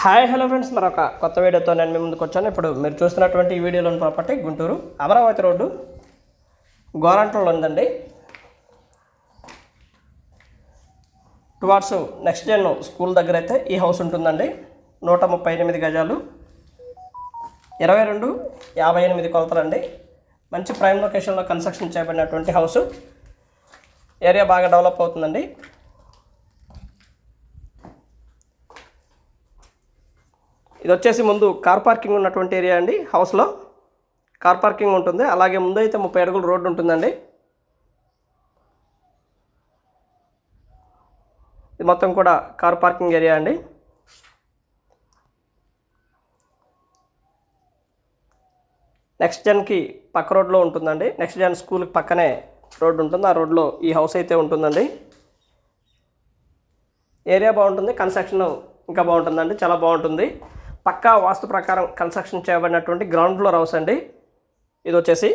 Hi hello friends, మరొక కొత్త వీడియోతో నేను మీ ముందుకు వచ్చాను. ఇప్పుడు మీరు చూస్తున్నటువంటి ఈ వీడియోలోని ప్రాపర్టీ గుంటూరు అమరావతి రోడ్డు గోరంట్లలో ఉందండి. టువార్డ్స్ నెక్స్ట్ జెన్ స్కూల్ దగ్గర అయితే ఈ హౌస్ ఉంటుందండి. 138 గజాలు, 22/58 కొలతలండి. మంచి ప్రైమ్ లొకేషన్లో కన్స్ట్రక్షన్ చేయబడినటువంటి హౌస్. ఏరియా బాగా డెవలప్ అవుతుందండి. ఇది వచ్చేసి ముందు కార్ పార్కింగ్ ఉన్నటువంటి ఏరియా అండి. హౌస్లో కార్ పార్కింగ్ ఉంటుంది. అలాగే ముందు అయితే 30 అడుగుల రోడ్డు ఉంటుందండి. ఇది మొత్తం కూడా కార్ పార్కింగ్ ఏరియా అండి. నెక్స్ట్ జెన్కి పక్క రోడ్లో ఉంటుందండి. నెక్స్ట్ జెన్ స్కూల్కి పక్కనే రోడ్డు ఉంటుంది. ఆ రోడ్లో ఈ హౌస్ అయితే ఉంటుందండి. ఏరియా బాగుంటుంది, కన్స్ట్రక్షన్ ఇంకా బాగుంటుందండి, చాలా బాగుంటుంది. పక్కా వాస్తు ప్రకారం కన్స్ట్రక్షన్ చేయబడినటువంటి గ్రౌండ్ ఫ్లోర్ హౌస్ అండి. ఇది వచ్చేసి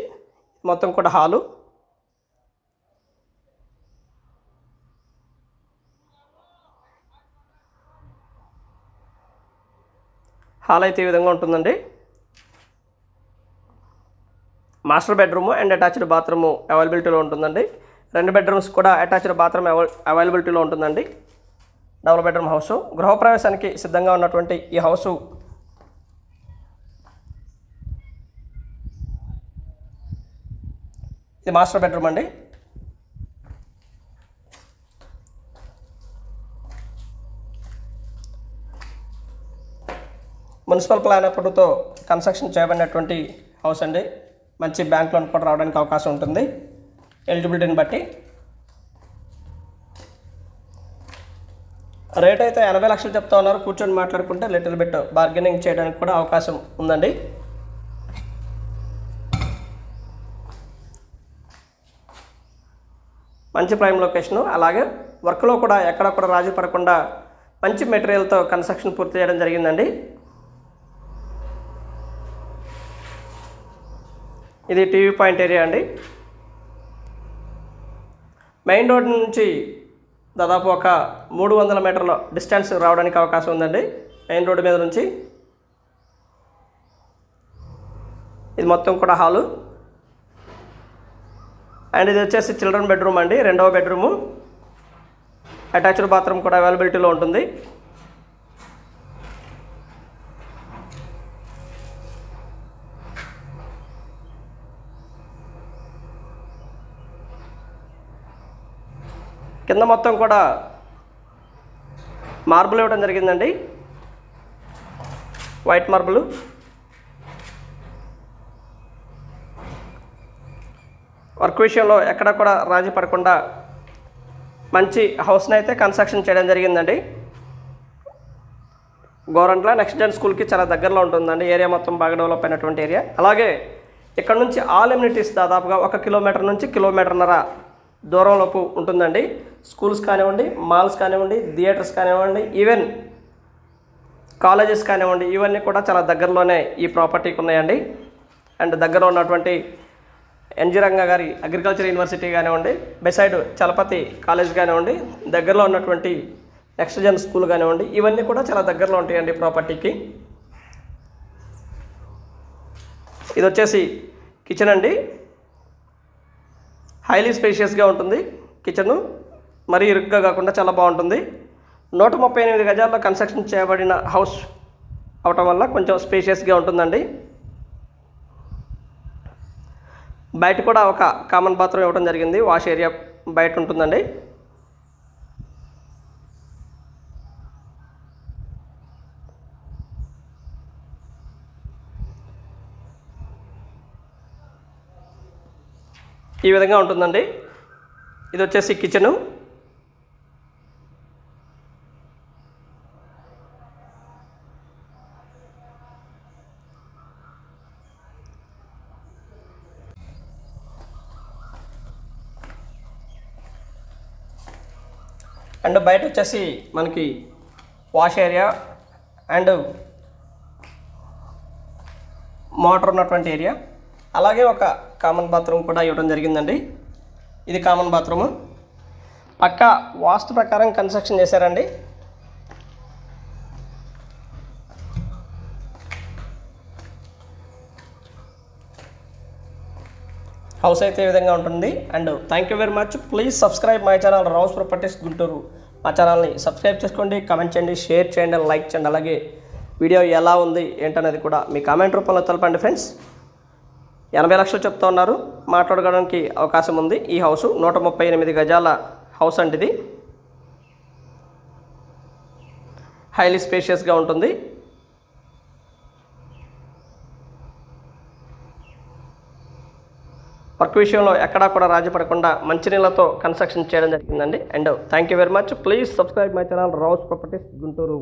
మొత్తం కూడా హాలు. హాల్ అయితే ఈ విధంగా ఉంటుందండి. Master bedroom and attached bathroom అవైలబిలిటీలో ఉంటుందండి. 2 బెడ్రూమ్స్ కూడా అటాచ్డ్ బాత్రూమ్ అవైలబిలిటీలో ఉంటుందండి. Double bedroom house. గృహప్రవేశానికి సిద్ధంగా ఉన్నటువంటి ఈ హౌస్ ఇది మాస్టర్ బెడ్రూమ్ అండి. మున్సిపల్ ప్లాన్ అప్రూవ్తో కన్స్ట్రక్షన్ చేయబడినటువంటి హౌస్ అండి. మంచి బ్యాంక్ లోన్ కూడా రావడానికి అవకాశం ఉంటుంది ఎలిజిబిలిటీని బట్టి. రేట్ అయితే 80 లక్షలు చెప్తా ఉన్నారు. కూర్చొని మాట్లాడుకుంటే లిటిల్ బిట్ బార్గెనింగ్ చేయడానికి కూడా అవకాశం ఉందండి. మంచి ప్రైమ్ లొకేషను. అలాగే వర్క్లో కూడా ఎక్కడ కూడా రాజీ పడకుండా మంచి మెటీరియల్తో కన్స్ట్రక్షన్ పూర్తి చేయడం జరిగిందండి. ఇది టీవీ పాయింట్ ఏరియా అండి. మెయిన్ రోడ్ నుంచి దాదాపు ఒక 300 మీటర్ల డిస్టెన్స్ రావడానికి అవకాశం ఉందండి. మెయిన్ రోడ్డు మీద నుంచి ఇది మొత్తం కూడా హాలు. అండ్ ఇది వచ్చేసి చిల్డ్రన్ బెడ్రూమ్ అండి. 2వ బెడ్రూము. అటాచ్డ్ బాత్రూమ్ కూడా అవైలబిలిటీలో ఉంటుంది. కింద మొత్తం కూడా మార్బుల్ ఇవ్వడం జరిగిందండి. White marble. వర్క్ విషయంలో ఎక్కడ కూడా రాజీ పడకుండా మంచి హౌస్ని అయితే కన్స్ట్రక్షన్ చేయడం జరిగిందండి. గోరంట్ల నెక్స్ట్ జెన్ స్కూల్కి చాలా దగ్గరలో ఉంటుందండి. ఏరియా మొత్తం బాగా డెవలప్ అయినటువంటి ఏరియా. అలాగే ఇక్కడ నుంచి ఆల్ ఎమ్యూనిటీస్ దాదాపుగా 1 కిలోమీటర్ నుంచి 1.5 కిలోమీటర్ల దూరంలోపు ఉంటుందండి. స్కూల్స్ కానివ్వండి, మాల్స్ కానివ్వండి, థియేటర్స్ కానివ్వండి, ఈవెన్ కాలేజెస్ కానివ్వండి, ఇవన్నీ కూడా చాలా దగ్గరలోనే ఈ ప్రాపర్టీకి ఉన్నాయండి. అండ్ దగ్గర ఉన్నటువంటి ఎన్జి రంగా గారి అగ్రికల్చర్ యూనివర్సిటీ కానివ్వండి, బెసైడ్ చలపతి కాలేజ్ కానివ్వండి, దగ్గరలో ఉన్నటువంటి నెక్స్ట్ జెన్ స్కూల్ కానివ్వండి, ఇవన్నీ కూడా చాలా దగ్గరలో ఉంటాయండి ప్రాపర్టీకి. ఇది వచ్చేసి కిచెన్ అండి. హైలీ స్పేషియస్గా ఉంటుంది కిచెను. మరీ ఇరుగ్గా కాకుండా చాలా బాగుంటుంది. 138 గజాల్లో కన్స్ట్రక్షన్ చేయబడిన హౌస్ అవటం వల్ల కొంచెం స్పేషియస్గా ఉంటుందండి. బయట కూడా ఒక కామన్ బాత్రూమ్ ఇవ్వడం జరిగింది. వాష్ ఏరియా బయట ఉంటుందండి. ఈ విధంగా ఉంటుందండి. ఇది వచ్చేసి కిచెను. అండ్ బయట వచ్చేసి మనకి వాష్ ఏరియా అండ్ మోటార్ ఉన్నటువంటి ఏరియా, అలాగే ఒక కామన్ బాత్రూమ్ కూడా ఇవ్వడం జరిగిందండి. ఇది కామన్ బాత్రూము. పక్కా వాస్తు ప్రకారం కన్స్ట్రక్షన్ చేశారండి. హౌస్ అయితే ఈ విధంగా ఉంటుంది. And thank you very much. Please subscribe my channel Rao's properties Guntur. మా ఛానల్ని సబ్స్క్రైబ్ చేసుకోండి, కామెంట్ చేయండి, షేర్ చేయండి, లైక్ చేయండి. అలాగే వీడియో ఎలా ఉంది ఏంటనేది కూడా మీ కామెంట్ రూపంలో తెలపండి ఫ్రెండ్స్. 80 లక్షలు చెప్తా ఉన్నారు, మాట్లాడుకోవడానికి అవకాశం ఉంది. ఈ హౌస్ 138 గజాల హౌస్ అండి. ఇది హైలీ స్పేషియస్గా ఉంటుంది. వర్క్ విషయంలో ఎక్కడా కూడా రాజీ పడకుండా మంచినీళ్ళతో కన్స్ట్రక్షన్ చేయడం జరిగిందండి. And thank you very much. Please subscribe my channel Rao's properties Guntur.